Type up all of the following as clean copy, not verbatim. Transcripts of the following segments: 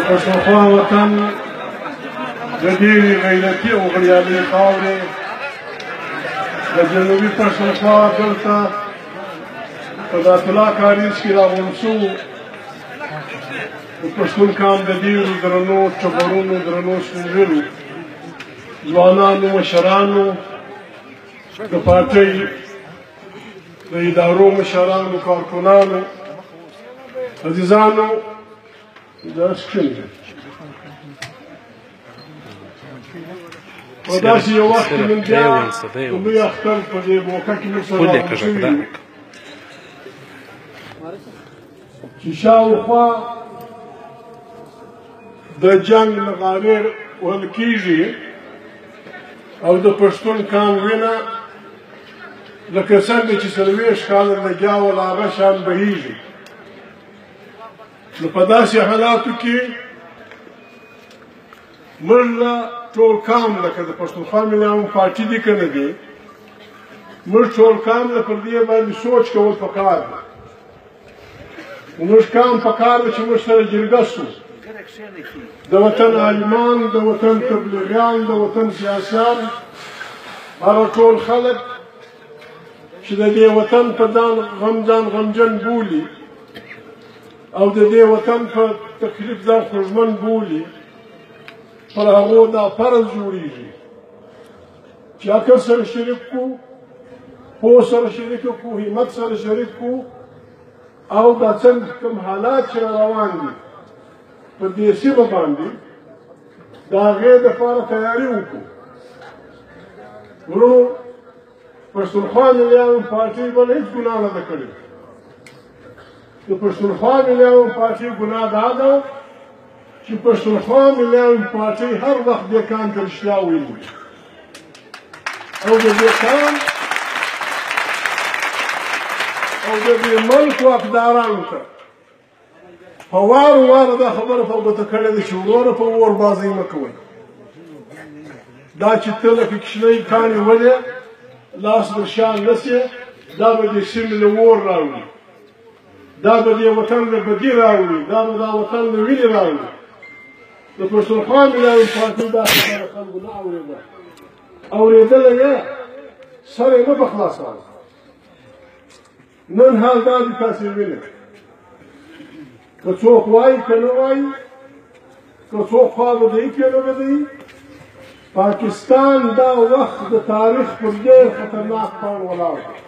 پښتونخوا وطن د ډېرې غیرتي او غریالۍ خاورې د جنوبي پښتونخوا دلته په دات الله کاریز کې راغونډ شوو د پښتون قام د ډېرو درنو ټبرونو درنو سپین ږیرو ځوانانو مشرانو د پارټۍ د ادارو مشرانو کارکنانو عزیزانو دا ښکلي په داسې یو وخت کې نن بیا د لوی اختر په دې موقع کې موږ سره راغونډ شوي یو چې شاوخوا د جنګ نغارې وهل کېږي او د پښتون قام وینه لکه څنګه چې 40 کاله لګیا وه له هغه شان بهیږي نو په داسې حالاتو کې موږ ټول قام لکه د پښتونخوا ملي پارټي دي که نه دي موږ ټول قام له پر دې باندې سوچ کول پکار دی موږ قام پکار دی چې موږ سره جرګه شو د وطن عالمان د وطن تبلیغیان د وطن سیاسیان هغه ټول خلک چې د دې وطن په ځان غمجن بولي او د دې وطن په تکلیف ځان خوږمن بولي پر هغو دا فرض جوړېږي چې عقل سره شریک کړو پوه سره شریک کړو همت سره شریک کړو او دا څنګه کوم حالات چې روان دي په دې سیمه باندې د هغې دپاره تیاري وکړو ورونو پښتونخوا ملیانو پارټۍ بله هېڅ ګناه نه ده کړې د پښتونخوا ملیانو پارټۍ ګناه دا ده چې پښتونخوا ملیانو پارټۍ هر وخت دې کان ته رښتیا ویلي او د دې کان او د دې ملک واکدارانو ته په وار وار دا خبره په ګوته کړې ده چې وروره په اوربازۍ مه کوئ دا چې ته لکه کښنۍ کاڼې ولې لاس در شان نسې دا به دې سیمې له اور راوړي دا به دې وطن له بدي راوړي دا به دا وطن له وینې راوړي د پښتونخوا ملیانو پارټۍ دا خبره خلکو نه اورېده اورېدله یې سر یې نه په خلاصاوه نن حال دا دې تاسې وینئ که څوک وایي که نه وایي که څوک خوا بدهي که نه بدهي پاکستان دا وخت د تاریخ پر ډېر خطرناک پړ ولاړ دی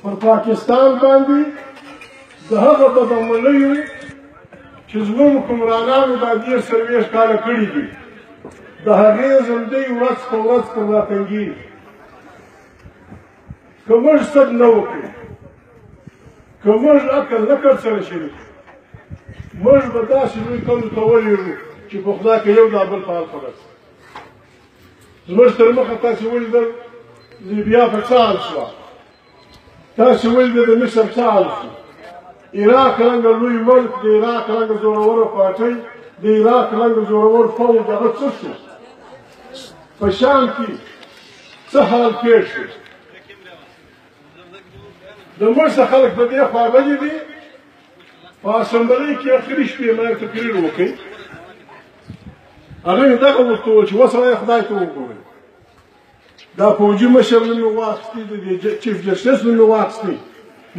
پر پاکستان باندې د هغه بدعملیو چې زموږ حکمرانانو دا 40 کاله کړي دي د هغې زندۍ ورځ په ورځ پر راتنګېږي که موږ صد نه وکړو که موږ عقل نه کړ سره شریک موږ به داسې لوی کندو ته ولېږو چې په خدای که یو دا بل په حال خبر شي زموږ تر مخه تاسې ولیدل لیبیا په څه حال شوه تاسې ولیدل د مصر څه حال شو عراق رنګه لوی ملک د عراق رنګه زوروره پارټۍ د عراق رنګه زورور فوج هغه څه شو په شام کې څه حال پېښ شو د موږ څه خلک په دې خوابدي دي په اسمبلۍ کې اخري شپې ما یو تقریر وکړ هغه مې دغه ورته وویل چې وسړی خدای ته وګورئ دا پوځي مشر نن مې واخیستې د چیف جسټس نن مې واخیستې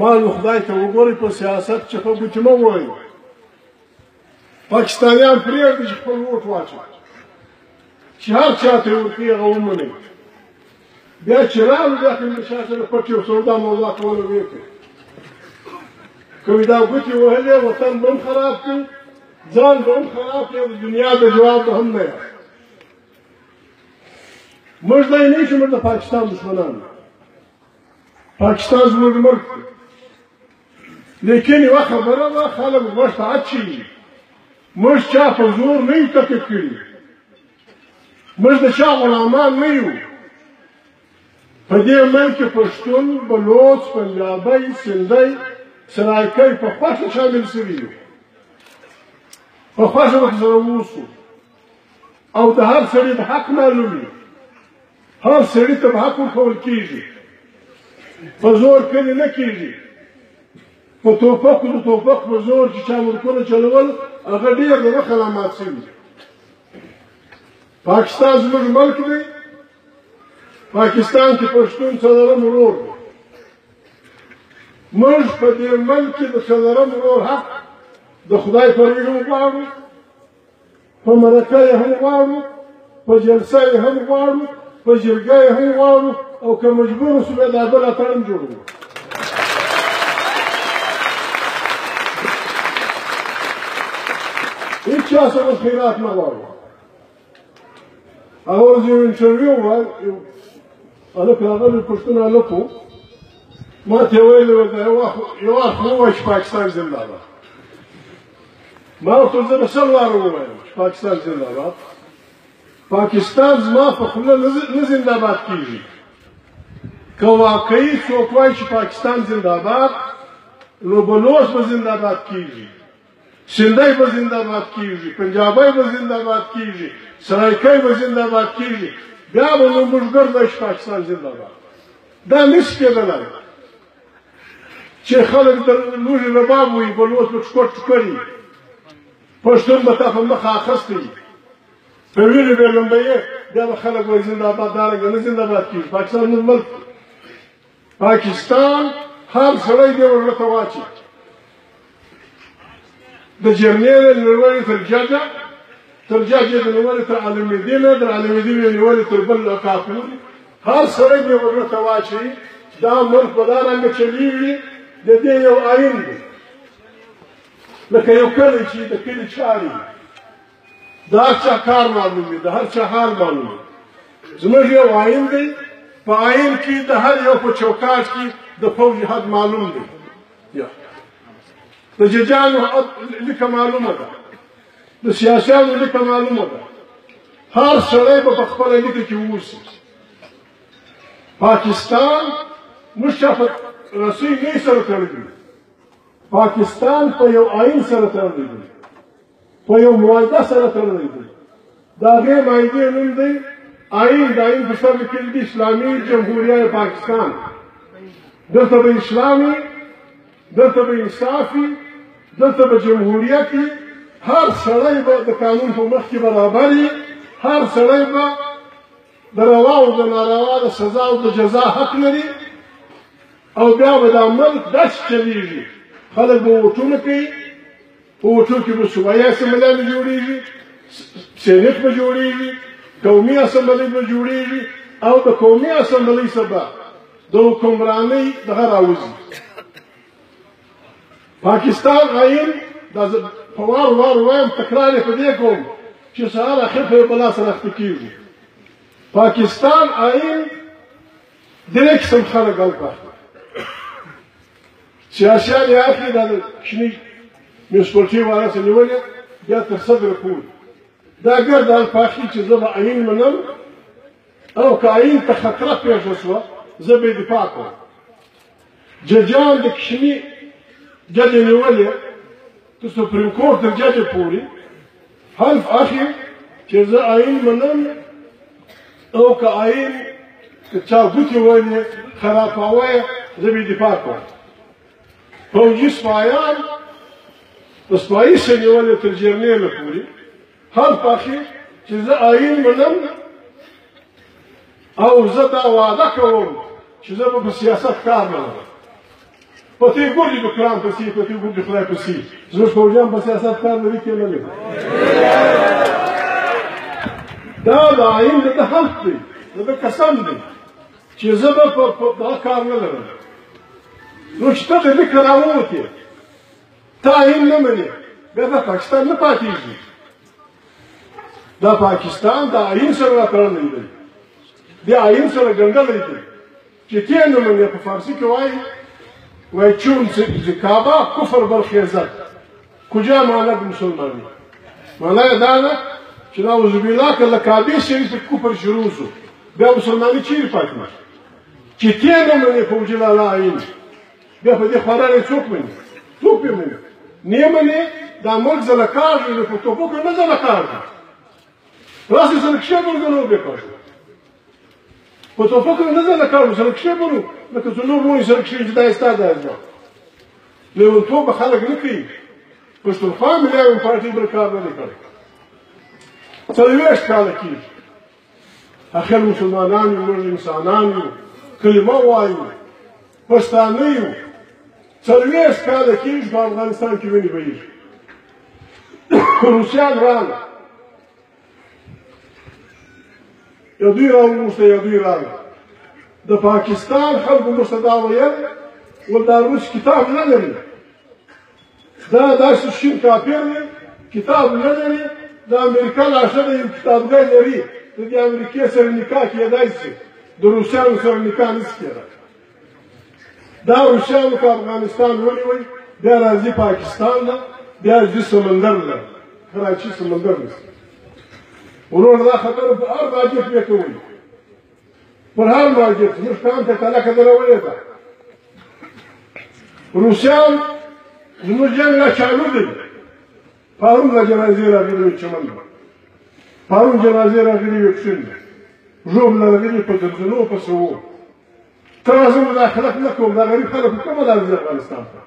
ما نو خدای ته وګورئ په سیاست چې په ګوتې مه ووایئ پاکستانیان پرېږدي چې خپل ووټ واچوي چې هر چا ته یې ورکوي هغه ومنئ بیا چې راغلو بیا که مې شا سره پټ یو سودا موضوع کوله ویې کړې که مې دا ګوتې وهلې وطن به هم خراب کړي ځان به هم خراب کړي د دنیا د جواب به هم نه یاست موږ دا یې نه چې موږ د پاکستان دشمنان یو پاکستان زموږ ملک دی لیکن یوه خبره ده خلک موږ ته اچوي موږ چا په زور نه یو تقید کړي موږ د چا غلامان نه یو په دې ملک کې پښتون بلوچ پنجابی سندی سرایکی په خوښه شامل شوي یو په خوښه ورته سره اوسو او د هر سړي د حق معلوم وي هر سړي ته به حق ورکول کېږي په زور کلي نه کېږي په په ټوپک د ټوپک په زور چې چا ملکونه چلول هغه ډېر د مخه لا مات شوي. پاکستان زموږ ملک دی. پاکستان کې پښتون څلورم ورور دی. موږ په دې ملک کې د څلورم ورور حق د خدای پر وینو غواړو، په مرکه یې هم غواړو، په جلسه یې هم غواړو، په جرګه یې هم غواړو، او که مجبور شو بیا دا بله تړون جوړوو. هیچ چا څخه خیرات نه غواړو. هغه ورځ یو انټرویو وه، یو هلک راغلی پښتون هلک و، ما ته یې ویلي وه یو وخت ووایه چې پاکستان زنده باد. ما ورته زه به سل واره ووایم چې پاکستان زنده باد. پاکستان زما په خوله نه زنده باد کېږي. که واقعي څوک وایي چې پاکستان زنده باد، نو بلوچ به زنده باد کېږي، سندھی به زنده باد کېږي، پنجابی به زنده باد کېږي، سرایکۍ به زنده باد کېږي، بیا به نو موږ ګرځو چې پاکستان زنده باد. دا نشي کېدلی چې خلک د لوږې رباب وایي، بلوچ به ټوکر ټوکري، پښتون به تا په مخه اخیستی، په وینو به لمبیې، بیا به خلک وایي زنده باد. دارنګه نه زنده باد کېږي. پاکستان زموږ ملک. پاکستان هر سړی دې ورته ته واچي، د جرنیل نیولې تر ججه، تر ججه د نیولې تر عالمدینه، د عالمدینه نیولې تر بل کاپور، هر سړی دې ورته ته واچي. دا ملک په دا رنګه چلېږي، د دې یو آیین دی، لکه یو کلی چې د کلي چارې د هر چا کار معلوم وي، د هر چا حال معلوم وي. زموږ یو آیین دی، په آیین کې د هر یو په چوکاټ کې د فوج حد معلوم دی. د ججانو لیکه معلومه ده، د سیاسیانو لیکه معلومه ده. هر سړی به په خپله لیکه کې واوسي. پاکستان موږ چا په رسۍ نه سره تړلی. پاکستان په یو آیین سره تړلی دی، په یو معاهده سره تړلی دی. د هغې معاهدې نوم دی آیین. د آیین په سر لیکلي دي اسلامي جمهوریه پاکستان. دلته به اسلامي، دلته به انصافي، دلته به جمهوریت وي. هر سړی به د قانون په مخ کې برابر وي. هر سړی به د روا او د ناروا د سزا او د جزا حق لري. او بیا به دا ملک داسې چلېږي، خلک به ووټونه کوي، په ووټو کې به صوبایي اسمبلیانې جوړېږي، سینټ به جوړېږي، قومي اسمبلۍ به جوړېږي، او د قومي اسمبلۍ څخه د حکمرانۍ دغه راوځي. پاکستان آیین دا په وار وار وایم، تکرار یې په دې کوم چې سهار اخر په بلا سره اخته کېږي. پاکستان آیین درې قسم خلک هلته سیاسیان یې اخلي، دا د کوچني میونسپلټۍ والا څه نیولې، بیا تر صدره پورې دا ګرد هلته اخلي چې زه به آیین منم، او که آیین ته خطره پېښه شوه زه به یې دفاع کوم. ججان د کوچني جج یې نیولې تر سپریم کورټ تر ججه پورې حلف اخلي چې زه آیین منم، او که آیین که چا ګوتې وویلې خراباوه یې زه به یې دفاع کوم. فوجي سپایان د سپایي څخه نیولې تر جرنیله پورې حلف اخلي چې زه آیین منم، او زه دا وعده کوم چې زه به په سیاست کار نه لرم. پتې ګورې د قرآن پسې، پتې ګورې د خدای پسې. زموږ فوجیان په سیاست کار لري که نه لري؟ دا د آیین د حلف دی، د قسم دی چې زه به په دا کار نه لرم. نو چې ته د لیکه راووتې، ته آیین نه منې، بیا دا پاکستان نه پاتېږي. دا پاکستان د آیین سره راتړلی دی، د آیین سره ګنډلی دی چې ته نه منې. په فارسي کې وایي چون ز کعبه کفر برخیزد. کجا معنی د مسلمانی؟ معنی یې دا ده چې نعوذ بالله که له کعبې شریفې کفر شروع شو، بیا مسلماني چیرې پاتې نه؟ چې ته نه منې فوجي لالا آیین، بیا په دې خوارانې څوک مني؟ څوک یې مني؟ نه منې. دا ملک زله کاږي، نو په ټوپکو نه زله کاږي. راسې سرکشې برګنو بېکاږي، په ټوپکو نه زله کاږي، سرکشې برو لکه څه نور وایي سرکشې چې دا یې ستا دا یې زما. لیونتوب به خلک نه کوي پښتونخوا ملي عوامي پارټۍ بل کار نه دی کړی 40 کاله کېږي اخر مسلمانان یو موږ انسانان یو کلمه وایو پښتانه یو 40 کاله کېږي په افغانستان کې وینې بهېږي روسیان راغله یا دوی راوغوښته یا دوی راغله د پاکستان خلکو موږ ته دا ویل ول دا روس کتاب نه لري دا داسې شین کاپیر دی کتاب نه لري د امریکا لاشه د یو کتابګر لري د دې امریکې سره نکاح کېدای شي د روسیانو سره نکاح نشي کېدای دا روسیانو که افغانستان ونیوی بیا راځي پاکستان ته بیا ځي سمندر له کراچي سمندر نیسي ورور دا خبره په هر مارکېټ بیا کوي پر هر مارکېټ موږ کان ته کلکه درولې ده روسیان زموږ جنګ لا چالو دی پرون لا جنازې راغلې وې چمن پرون جنازې راغلې وې کښین ژوبله راغلې په درځنو پسې وو ته زه مداخلت نه کوم دا غریب خلک کومه راځي افغانستان ته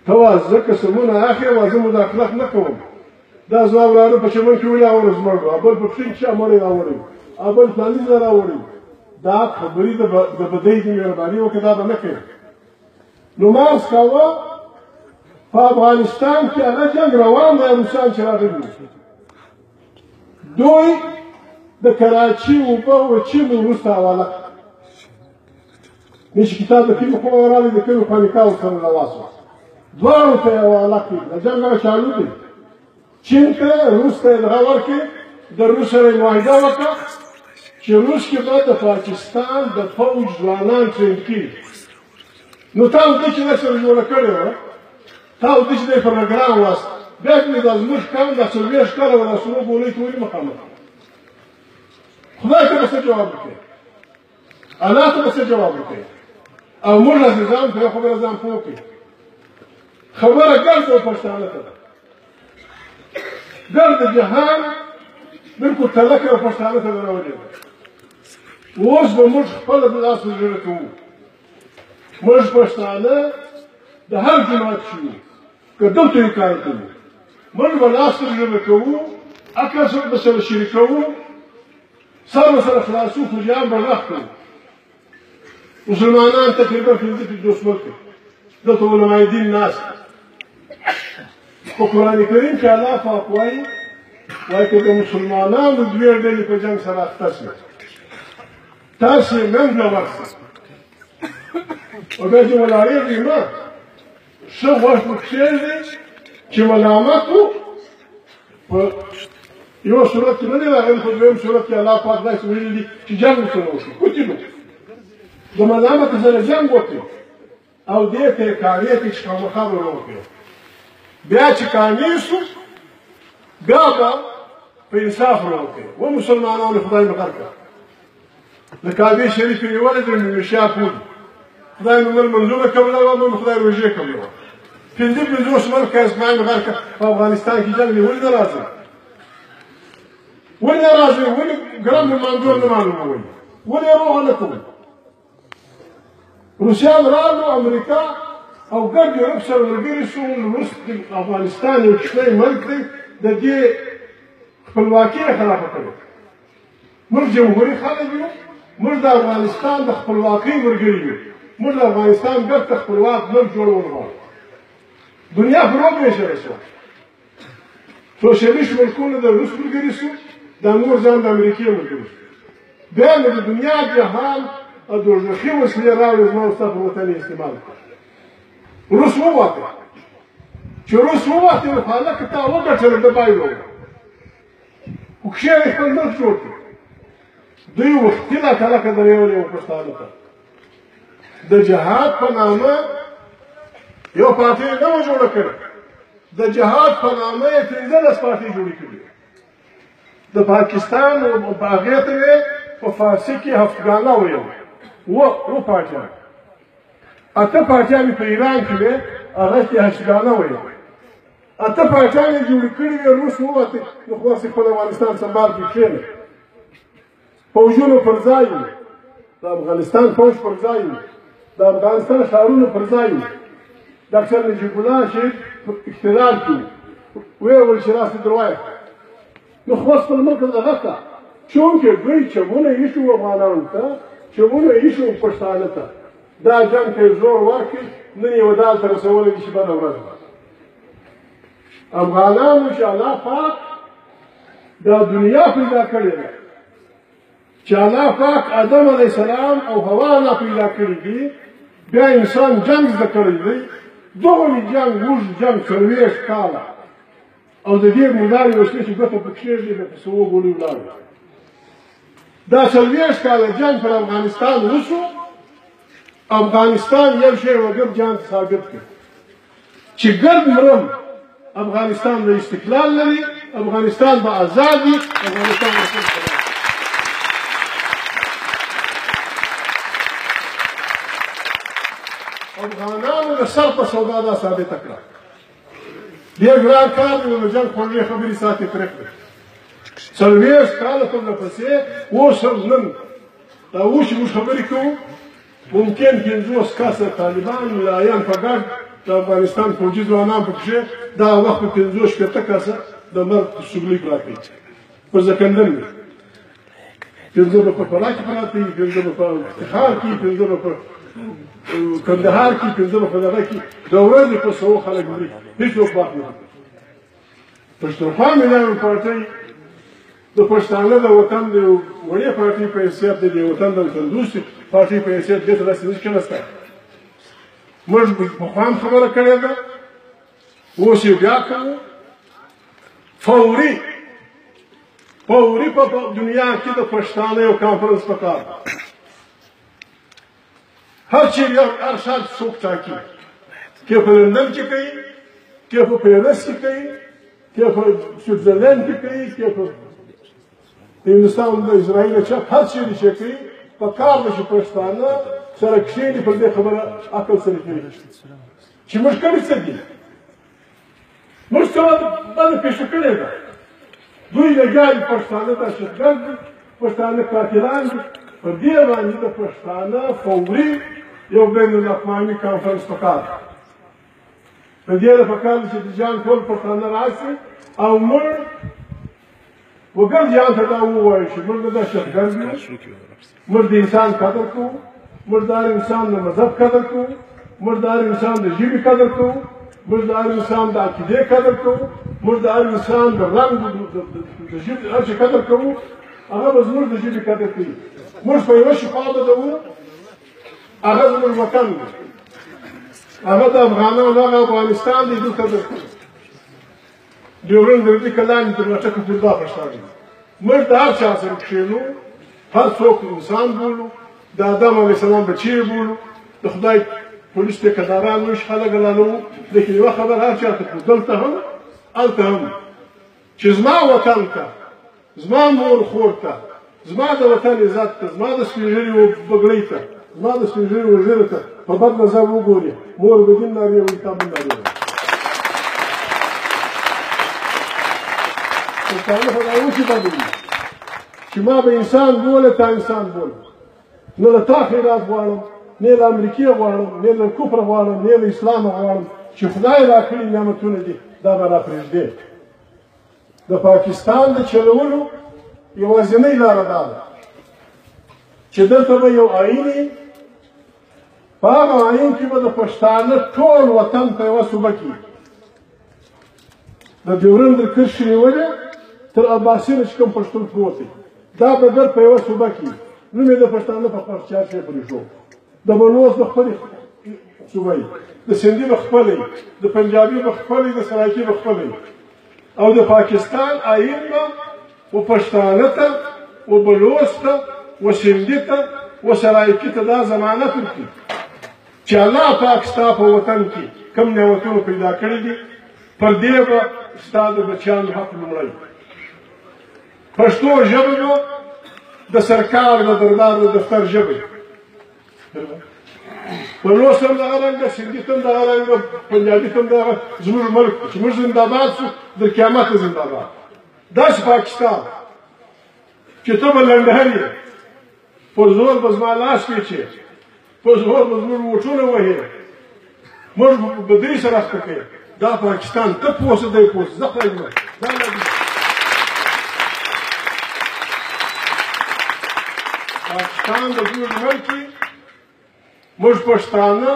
ته زه قسمونه اخلم او زه مداخلت نه کوم دا زما وراره په چمن کې ولې اورز مړ ابل په کښین چې امر راوړي ابل فلاني زه راوړي دا خبرې د بدۍ د مهرباني وکړه دا به نه کوي نو مارس کاوه په افغانستان کې هغه جنګ روان دی روسان چې راغلي دوی د کراچي اوبه وچیلو وروسته حواله مش کتاب د کومو خوا راغلی د کومو خانقاه ورسره رواس وه دواړو ته یې حواله کړي د جنګ هغه چالو دی چین ته روس ته یې دغه ورکړې د روس سره یې معاهده وکړه چې روس کې به د پاکستان د فوج ځوانان ټرین کړي نو تا ودې چې دا سره جوړه کړې وه تا ودې چې دی پروګرام واست بیا مې دا زموږ قوم دا 40 کاله و دا سرو ګولۍ ته ولې مخامخ خدای ته به څه جواب وکړي الله ته به څه جواب وکړي او موږ عزیزان په یوه خبره ځان پوه کړي خبره ګرد او پښتانه ته ده ګرد جهان بلکل تلکه او پښتانه ته راولې ده اوس به موږ خپله د لاس زړه کوو موږ پښتانه د هر جماعت شو که دلته یې کار کوو موږ به لاس زړه کوو عقل سره به سره شریکوو سر به سره خلاصو خوجیان به غږ کوو مسلمانان تقریبا 50 ملک دلته علماء دین ناست په قرآن کریم کې الله پاک وایي که د مسلمانانو دوې ډلې په جنګ سره اخته شي تاسې منځ له ورشئ او بیا چې ولاړېږئ نه ښه غوږ په کښېږدئ چې ملامت وو په یو صورت کې نه دی راغلی په دویم صورت کې الله پاک داسې ویلي دي چې جنګ ورسره وکړي قتلو د ملامت سره جنګ وکړي او دې ته یې قانع کړي چې خامخا به وکړي بیا چې قانع شو بیا به په انصاف وکړي و مسلمانانو خدای مقر کړه د کعبې شریفې نیولې د مشا پول خدای مې منظومه کوله وه مې خدای روژې کوله وه 50 ملک اسماعیل مقر کړه په افغانستان کې جنګ دی ولې نه راځي ولې نه راځي ولې ګرام منظور نه معلوموي ولې روغه نه کوي روسیان راغلو امریکا او ګډ یورپ سره ملګري شو روس افغانستان یو کوچنی ملک دی د دې خپلواکي یې خرابه کړې موږ جمهوري خلک یو موږ د افغانستان د خپلواکۍ ملګري یو موږ د افغانستان ګډ خپلواک ملک جوړول غواړو دنیا پر وبېښله شوه سوشلیست ملکونه د روس ملګري شو دا نور ځان د امریکې ملګري شو بیا نو د دنیا جهان او دوزخي وسلې راوړې زما او ستا پر وطن یې استعمال کړه روس ووته چې روس ووته نو هلکه تا وګټله ډبای ووته خو کښې یې خپل ملک جوړ کړ دوی وختي لا هلکه درېولې وه پښتانه ته د جهاد په نامه یو پارټۍ یې نه وه جوړه کړې د جهاد په نامه یې 15 پارټۍ جوړې کړې د پاکستان په هغې ته یې په فارسي کې هفتګانه ویل اووه پارټیان اته پارټیان په ایران کې وې هغه کې هشتګانه ویل اته پارټیان یې جوړې کړې وې روس ووتې نو خو هسې خپل افغانستان سنبال کې کښېنه پوځونو پر ځای وو د افغانستان پوځ پر ځای وو د افغانستان ښارونو پر ځای وو ډاکټر نجیب الله چې اقتدار کې ویې ویل چې راسه دروايه نو خو خپل ملک دغه کا چونکې دوی چمونه ایښو افغانانو ته چمونه ایښو پښتانه ته دا جنګ ته زور ورکړي نن یې ودال ته رسولی دي چې بده ورځ افغانانو چې الله پاک دا دنیا پیدا کړې ده چې الله پاک آدم علیه السلام او حوا نه پیدا کړي دي بیا انسان جنګ زده کړی دی دغه جنګ اوږد جنګ 40 کاله او د دې مداري وسلې چې ګوته پکې کېږدي د پسې وګولي ولاړ دا 40 کاله جنګ پر افغانستان وشو افغانستان یو شی وګب جان ثابت کړ چې ګرد مرم افغانستان د استقلال لري افغانستان به آزاد وي افغانستان به افغانانو د سر په سودا دا ثابته کړه ډېر ګران کار دی د جنګ خوږې خبرې ساتي پرېښودې 40 کاله ته پسې اوس هم نن دا اوس موږ خبرې کوو ممکن 50 کسه طالبان ملایان په ګډ د افغانستان فوجي ځوانان پکښې دا وخت په 50 شپېته کسه د مرګ سګلیک راکوي په زکندن وي 50 به په فراه کې پراته وي 50 به په افتخار کې 50 به په کندهار کې 50 به په دغه کې د ورځې په 100 خلک مري هېڅوک باک نه پښتونخوا مليانو پارټۍ د پښتانه د وطن د وړې پارټۍ په حیثیت د وطن د وطن دوستي پارټۍ په حیثیت دې ته داسې مشکل نشته موږ پخوا هم خبره کړې ده اوس یې بیا کوو فوري په دنیا کې د پښتانه یو کانفرنس پکار هر چیز هر شال څوک ټاکي کې په لندن کې کوي کې په پیرس کې کوي کې په سویټزرلند کې کوي کې په هندوستان د اسرائیل چا هر چیز چې کوي په کار د پښتانه سره کښېني پر دې خبره عقل سره کوي چې موږ کوي څه دي موږ څه باندې پېښه کړې ده دوی لګیږي پښتانه ته شکل پښتانه قاتلان په دې باندې د پښتانه فوري یو بین الاقوامي کانفرنس پکار په دې لپاره چې د جان ټول پښتانه راشي او موږ وګر جان ته دا ووایي چې موږ د شکل موږ د انسان قدر کوو موږ د انسان د مذهب قدر کوو موږ د انسان د ژبې قدر کوو موږ د انسان د عقیدې قدر کوو موږ د انسان د رنګ د ژبې هر څه قدر کوو هغه به زموږ د ژبې قدر کوي موږ په یوه شفا بدوو هغه زموږ وطن دی هغه د افغانانو هغه افغانستان دی دلته د ډیورنډ د دې کلان تر وټکه پورې دا پښتانه موږ د هر چا سره کښېنو هر څوک انسان بولو د آدم علیه السلام بچی بولو د خدای پولیس ټیکداران موږ خلک لالو لیکن یوه خبر هر چا ته دلته هم هلته هم چې زما وطن ته زما مور خور ته زما د وطن عزت ته زما د سپین ږیري بګړۍ ته زما د سپین ږیري وزیرو ته په بد نظر وګوري مور به دین نارې وي تا به نارې وي پښتانه خو دا اوسې بده دي چې ما به انسان بوله تا انسان بوله نه له تا خیرات غواړم نه له امریکې غواړم نه له کفر غواړم نه له اسلامه غواړم چې خدای راکړي نعمتونه دي دا به راپرېږدې د پاکستان د چلولو یوازینۍ لاره دا ده چې دلته به یو آیین وي په هغه آیین کې به د پښتانه ټول وطن په یوه صوبه کې د ډیورنډ کرښې نیولې تر اباسینه چې کوم پښتون پروت دی دا به ګر په یوه صوبه کې نوم یې د پښتانه په پرچار کې پرېښود د بلوڅ به خپلې صوبه وي د سندي به خپله وي د پنجابي به خپله وي د سرایکي به خپله وي او د پاکستان آیین به و پښتانه ته و بلوڅ ته و سندي ته و سرایکي ته دا ضمانت ورکړي چې الله پاک ستا په وطن کې کوم نعمتونه پیدا کړي دي پر دې به ستا د بچیانو حق لومړی پښتو ژبه به د سرکار د دربار د دفتر ژبه بلوڅ هم دغه رنګه سندي ته هم دغه رنګه پنجابي ته هم دغه زموږ ملک چې موږ زنده‌باد شو د قیامته زنده‌باد داسې پاکستان چې ته به لنډهر یې په زور به زما لاس پیچې په زور به زموږ موټونه وهې موږ به دوی سره اخته کوي دا پاکستان ته پوه اوسه دی پوه اوسه زه خدای دې دا پاکستان د زموږ ملک موږ پښتانه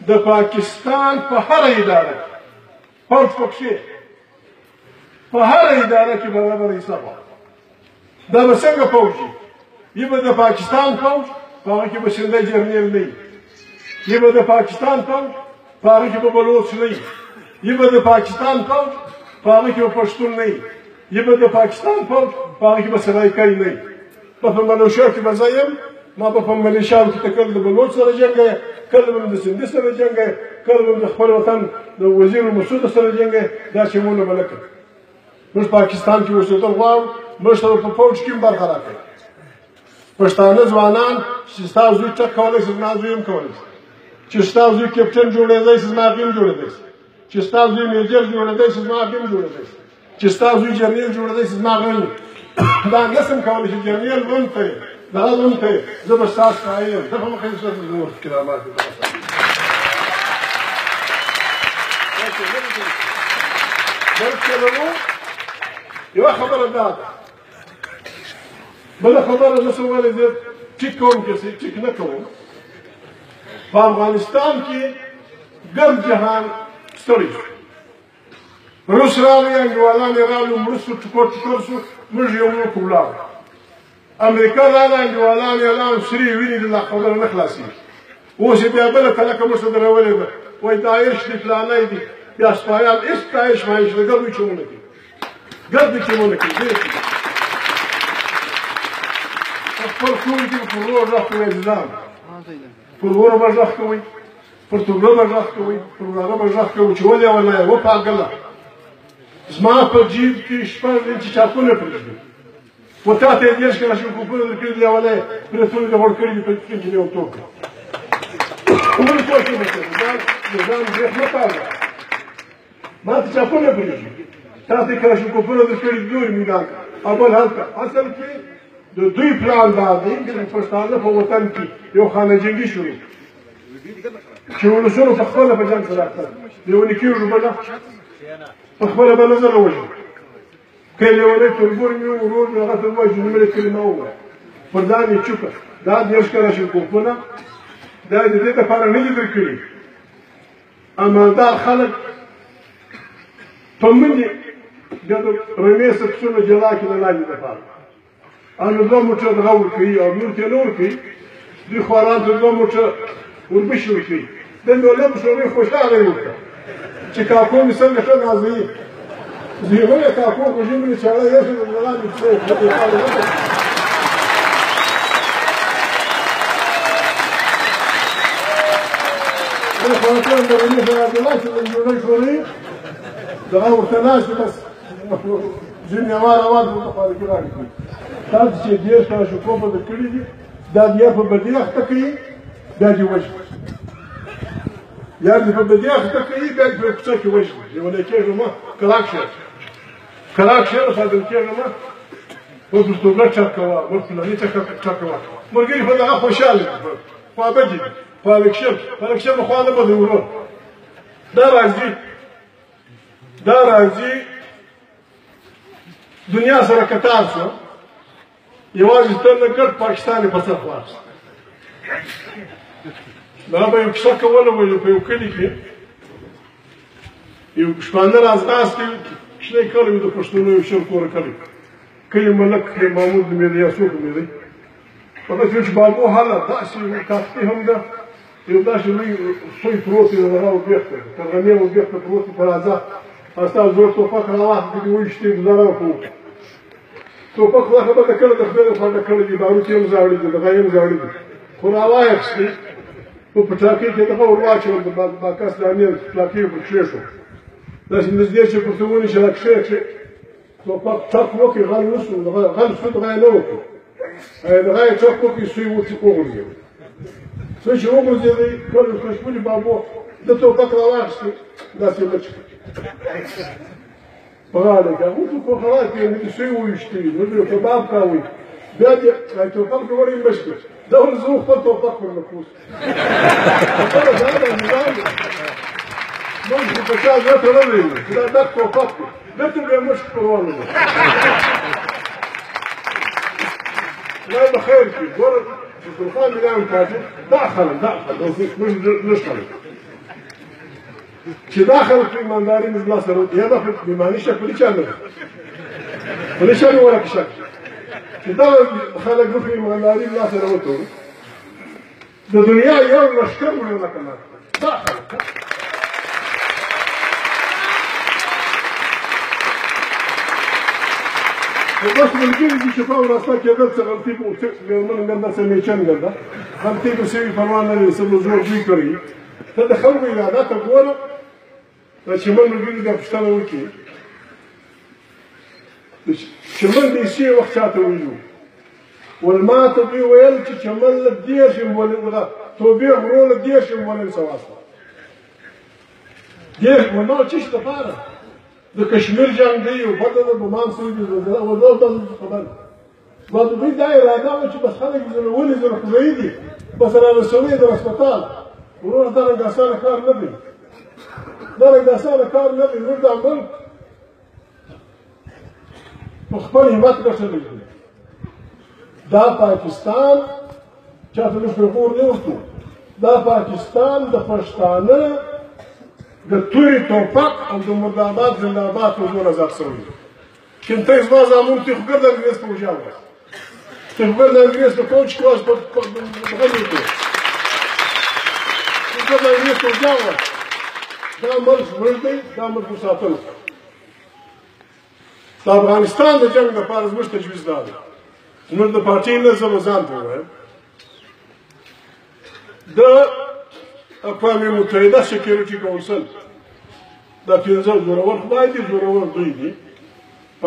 د پاکستان په هره اداره پوځ پکښې په هره اداره کې برابر حساب دا به څنګه پوځ وي یې به د پاکستان پوځ په هغه کې به سندی جرنیل نه وي یې به د پاکستان پوځ په هغه کې به بلوچ نه وي یې به د پاکستان پوځ په هغه کې به پښتون نه وي یې به د پاکستان پوځ په هغه کې به سرایکۍ نه وي په ملیشیا کې به زه یم ما به په ملیشیاو کې ته کله د بلوچ سره جنګ کله به د سندي سره جنګ کله به د خپل وطن د وزیر مسعود سره جنګ دا چمونه به نه کوي موږ پاکستان کې اوسېدل غواړو موږ ته په فوج کې هم برخه راکړئ پښتانه ځوانان چې ستا زوی ټک کولی شي زما زوی هم کولی شي چې ستا زوی کپټن جوړېدی شي زما هغې هم جوړېدی شي چې ستا زوی میجر جوړېدی شي زما هغې هم جوړېدی شي چې ستا زوی جرنیل جوړېدی شي زما هغه هم دا نسم کولی چې جرنیل ون ته یې دغه ون ته یې زه به ستاسو قایل یم زه په مخې ستاسو نور کرامات یوه خبره دا ده بله خبره زه څه ویلی زه ټیک کوم که ټیک نه کوم په افغانستان کې ګرد جهان ستړی شو روس راغی انډیوالان یې راغلو مړه شو ټکور ټکور شو موږ یو ملک ولاړو امریکا راغله انډیوالان یې لاړو سرې وینې دي لا خبره نه خلاصېږي اوس یې بیا بله تلکه موږ ته درولې ده وایي داعش دي فلانی دي بیا سپایان هېڅ داعش مایش نه ګرد چمونه کوي ګرد چمونه کوي خپل کور کې پر ورور غږ کوئ عزیزان پر ورور به غږ کوئ پر توبره به غږ کوئ پر وراره به غږ کوئ چې ولې ولایه وپاګله زما په جیب کې شپږ انچه چاپونه پرېږدي و تا ته یې دېرش کاله شکوپونه درکړي دي ولایه برېتونه دې غوړ کړي دي په کې دې یو توپ کړه ولې څوک یې نه کوي دا ځان برېښ مه پاږه ما ته چاپونه پرېږدي تا ته یې کله شکوپونه درکړي دي نور میدان او بل هلته اصل کې د دوی پلان دا دی چې د پښتانه په وطن کې یو خانه جنګي شروع چې ولسونو په خپله په جنګ سره اخته لیوني کېږو به نه په خپله به نظر ووژنو که یې لیونی تربور مې ورور مې هغه ته ووایي چې دومره کلمه ووایه پر ځان یې چوپه دا دېرش کاله شرکوپونه دا د دې دپاره نه دي درکړي امالدار خلک په منډې بیا د رمې څه پسونه جلا کړي د لاندې دپاره او نو دوه موټه دغه ورکوي او نور ته نه ورکوي دوی خواران ته دوه موټه وربشې ورکوي د دولت شورای خوشحاله یې ورته چې کاکو مې څنګه ښه نازوي زه یې ولې کاکو خو ژوند مې چاړه یې شو د لاندې پسې زه خواتان د غني شاه عبدالله چې د جوړۍ شورای دغه ورته ناست بس ځینې اوار اوار ورته خالقي راکړي تاسو چې دېرش کاله شکوپه درکړي دي دا بیا په بدي اخته کوي بیا دې وژني یا دې په بدي اخته کوي بیا دې په کوڅه کې وژني لیونی کېږو مه کلاک شه کلاک شه صادم کېږو مه ور پر توبره چک کوه ور فلاني چک کوه ملګري په دغه خوشحاله دي خوابدي دي په الکشن خوا نه به د ورور دا راځي دنیا سره کتار شو یوازې ته نه ګډ پاکستان یې په سر واخیست دا به یو کیسه کوله په یو کلي کې یو شپانه راځغاستې کوچنی کلی وي د پښتنو یو شل کوره کلی کلي ملک محمود نومېده یا څوک نومېدی په داسې چې بابو حاله داسې کافتي هم ده یو داسې لوی سوی پروت دی د هغه وبېخته ترغمې وبېخته پروت دی په راځه او ستا زوړ ټوپک راواخلې دې وویشتې ګزاره وکړو ټوپک خو خبره ده کله د خدای لخوا ډکړی دي باروت یې هم زاړي دي دغه یې هم زاړي دي خو راواخیستې په پټاکۍ کې دغه ور واچول د باکس دانې پټاکۍ یې پر کښېښود داسې نږدې چې ورته ونیسي را کښې ټوپک ټک وکړي غل وسو غل سو دغه یې نه وکړو دغه یې ټک وکړي سوی ورته وغورځېد سوی چې وغورځېدی ټول خوشبولي بابو د ټوپک راواخیستې داسې یې مچ کړي په غاړه کې هغه څه په غاړه کې نه سوی وویشتې نو د کباب کاوي بیا دې ټوپک دې وړی مړ شو دا ول زه خپل ټوپک پر نکوس خبره دا ده نظام دی موږ په چا زه ته نه ویلو دا ډک ټوپک دی دلته بیا مړ شو روانو خدای به خیر کړي ګوره دسترخوان مې راوړ کاټي دا خلک موږ نشته چې دا خلک په ایمانداري مې لا سره یا به بیماني شک پلي چا نه پلي چا نه ورکه شک چې دا خلک په ایمانداري مې لا سره وته د دنیا یو لښکر مې نه کړه دا خلک بس ملګري دي چې په ورځ کې دغه څه غلطي کوي ګرمن ګنده څه میچن ګنده غلطي به سوي پروا نه لري سم زور دوی کوي ته د خلکو اراده ته ګوره چې موږ ملګري د پښتنه وکړي چې موږ دې شي وخت چاته ویلو ولما ته دوی ویل چې چمن له دېرش ولا توبې غرو له دېرش ولا سواسته دېرش ونه چې څه لپاره د کشمیر جنگ دی او پته ده بمان سوي دي وځو ته خبر ما دوی دا اراده و چې بس خلک زلولي زره خوځي دي بس را رسوي د هسپتال ورونه دا رنګ اسانه کار نه دی دا رنګ اسانه کار نه دی ورته عمل په خپل همت ګټلی دی دا پاکستان چاته نو فرغور نه ورته دا پاکستان د پښتانه د توري توپک او د مرداباد زنداباد په زور آزاد شوی چې ته زما زمون ته خبر د انګلیس په وجاو ته خبر د انګلیس په کوچ کلاس په غوړې ته ته د انګلیس په وجاو دا مرز ورته دا مرز ساتل د افغانستان د جنگ لپاره زموږ تجویز دا دی زموږ د پارټۍ نه زموږ ځان ته وایم د اقوام متحده سکیورټي کونسل دا 15 زورور خدای دي زورور دوی دي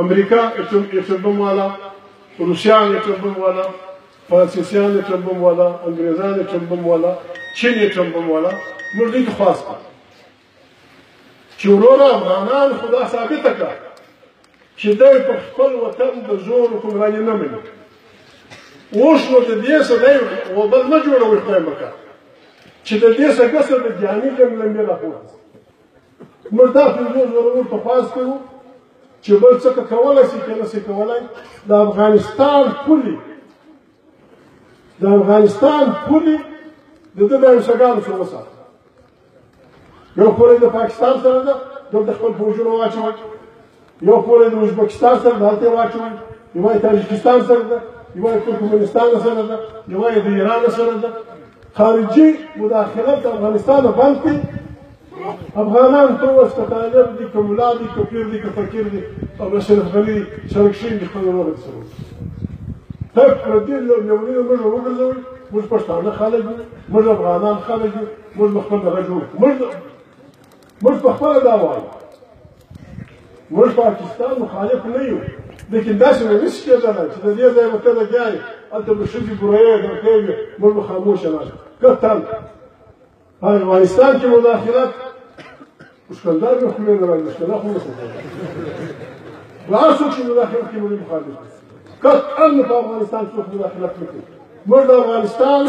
امریکا ایټم والا روسیان ایټم والا فرانسیسیان ایټم والا انګریزان ایټم والا چین ایټم والا موږ دې خاص چې وروره افغانان خدا ثابت کړه چې دوی په خپل وطن د زور حکمراني نه مني اوس نو د دې سره و بل نه جوړوي خدای مکه چې د دې څخه څه د جاني جنگ لمبه راخوځي موږ دا په زور په خاص کوو چې بل څه کولای شي کنه څه کولای د افغانستان پولي د دې د انسانانو سره وساتي یو پولي د پاکستان سره ده د خپل فوجونو واچوي یو پولي د ازبکستان سره دلته واچوي یو د تاجکستان سره ده یو د ترکمنستان سره ده یو د ایران سره ده خارجي مداخلت د افغانستان باندې کوي افغانان ټول ستایل دي کوملا دي کفیر دي کفکر دي او شرف غلي شرکشین دي خپل وخت سره تک دې له یوونی موږ وګرځوي موږ پښتانه خلک موږ افغانان خلک موږ خپل راځو موږ په خپل دا وایو موږ پاکستان مخالف نه یو لیکن داسې نه نشي کېدلی چې د دې ځای به ته لګیایې هلته به ښځې بورې درکوي موږ به خاموشه ناست کتل افغانستان کې مداخلت مشکلدار به خولې نه رایي مشکله خو نه هر څوک چې مداخلت کوي موږ مخالف قطعا په افغانستان څوک مداخلت نه کوي موږ د افغانستان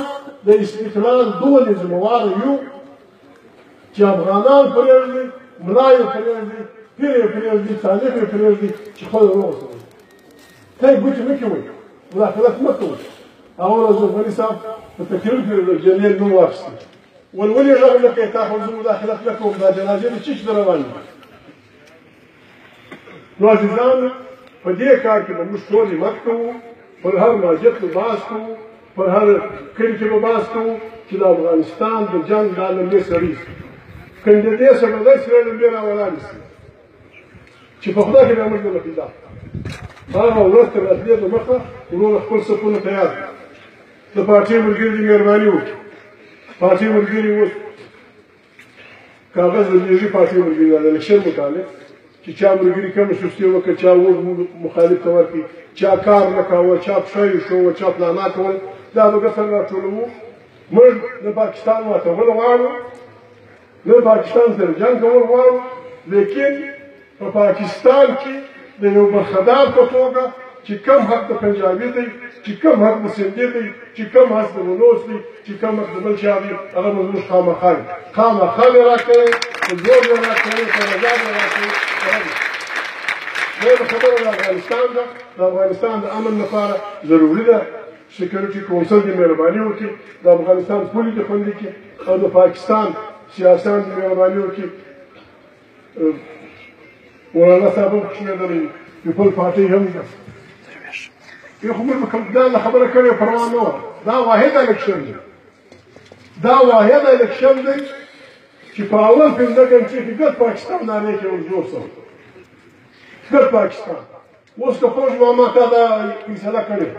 د استقلال دولې ذمهوار یو چې افغانان پرېږدي ملا یې پرېږدي پیر یې پرېږدي صالح یې پرېږدي چې خپل وروسوي ته یې ګوتې نه کوئ مداخلت مه کوئ هغه ورځ غني صاحب په تقریر کې د جلیل نوم واخیستې ولولې غږ نه کوې تا خو زه مداخلت نه کوم دا جنازې دې چی چې روان دي نو عزیزانو په دې کار کې به موږ ټول همت کوو پر هر مسجد به بحث کوو پر هر کلي کې به بحث کوو چې د افغانستان د جنګ دا لومړی سړي که د دې سره به داسې لومړی راولاړ شي چې په خدای کې به موږ نه پیدا هغه ورځ تر راتلې د مخه وروڼه خپل صفونه تیار کړي د پارټۍ ملګري دې مهرباني وکړي پارټۍ ملګري اوس کاغذ د دې پارټۍ ملګري د الکشن متعلق چې چا ملګري کوم سستي وکړه چا ووټ مخالف ته ورکړي چا کار نه کاوه چا پښه شو چا پلانا کول دا به څنګه راټولوو موږ د پاکستان ماتول غواړو نه پاکستان سره جنګ کول غواړو لیکن په پاکستان کې د یو برخدار په توګه چې کوم حق د پنجابي دی چې کوم حق د سندي دی چې کوم حق د ولوس دی چې کوم حق د بل چا دی هغه موږ خامخا یې راکوئ په زور یې راکوئ په رضا یې راکوئ دا خبره د افغانستان ده د افغانستان د امن لپاره ضروري ده سکیورټي کونسل دې مهرباني وکړي د افغانستان پولې دې خوندي کړي او د پاکستان سیاسیان دې مهرباني وکړي مولانا صاحب هم شمېرلی پیپل پارټۍ هم ده یو خو موږ دا خبره کړې پروا نه وه دا واحد الکشن دی دا واحد الکشن دی چې په اول 15 غنټې کې ګډ پاکستان نارې کې ورجوړ شو ګډ پاکستان اوس که فوج ما ته دا فیصله کړې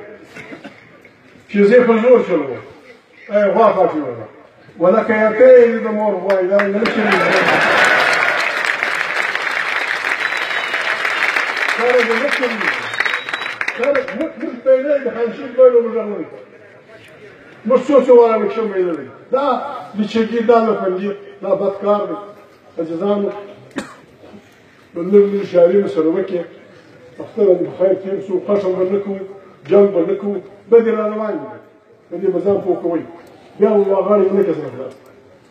چې زه په زور چلوم غوا پاتې وله ولکه یتې د مور غوایي دا نه شي موږ پیدا د خانشین بایلو مجرمون موږ څو واره مکشم ویللی دا بیچگی دا لفندی دا بدکار دی عزیزانو بلنم شهرینو سره وکړي اختره دې بخیر تېر شو قسم به نه کوو جنګ به نه کوو بدې را روان دي په دې به ځان پوه کوئ بیا غاړې ونه کسره کړه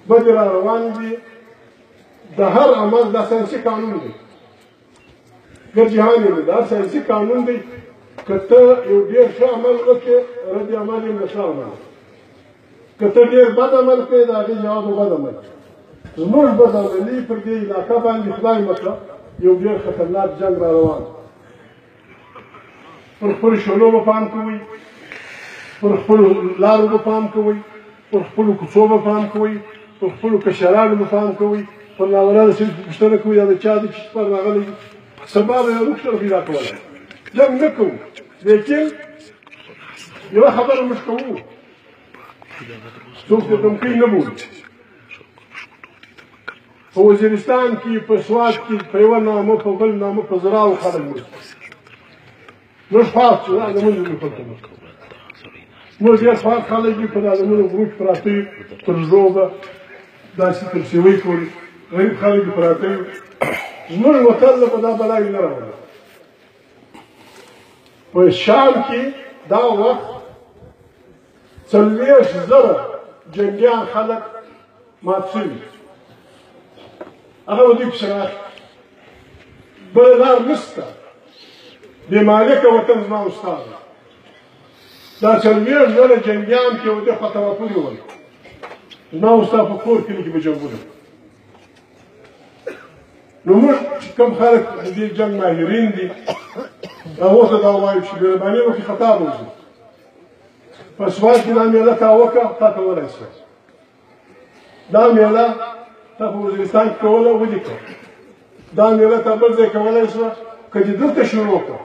بدې را روان دي د هر عمل دا ساینسي قانون دی ګر جهان یې دی دا ساینسي قانون دی که ته یو ډېر ښه عمل وکړې رد عمل یې د ښه عمل که ته ډېر بد عمل کوې د هغې جواب بد عمل زموږ بد عملي پر دې علاقه باندې خدای مطلب یو ډېر خطرناک جنګ را روان پر خپلو شولو به پام کوئ پر خپلو لارو به پام کوئ پر خپلو کوڅو به پام کوئ پر خپلو کشرانو به پام کوئ پر ناولانو سړي پوښتنه کوئ دا د چا دی چې پر راغلی سبا به یو روغ پیدا کولی جنګ نه کوو لیکن یوه خبره موږ کوو څوک د تمکین نه بولي په وزیرستان کې په سوات کې په یوه نامه په بل نامه په زراو خلک مړه موږ پاس شو دا زموږ د خلکو موږ ډېر پاک خلک دي په دا زموږ غروج پراته وي پر ژو به داسې ترسیوۍ کولې غریب خلک دي پراته وي زموږ وطن له په دا بلایي نه راغله په شام کې دا وخت 40,000 جنګیان خلک مات شوي هغه به دوی پسې راغلي بله لار نشته بې مالکه وطن زما او ستا دی دا 40,000 جنګیان چې ودې خواته راپورې ول زما او ستا په کور کلي کې به جنګونه نو موږ چې کوم خلک د دې جنګ ماهرین دي هغو ته دا وایو چې مهرباني وکړي خطا به وځي په سوات کې دا میله تا وکړه تا کولی شوه دا میله تا په وزیرستان کې کوله ولیکه دا میله تا بل ځای کولی شوه که دې دلته شروع کړه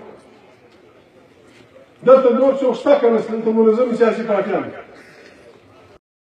دلته نور څوک شته که نه دلته منظم سیاسي پارټیان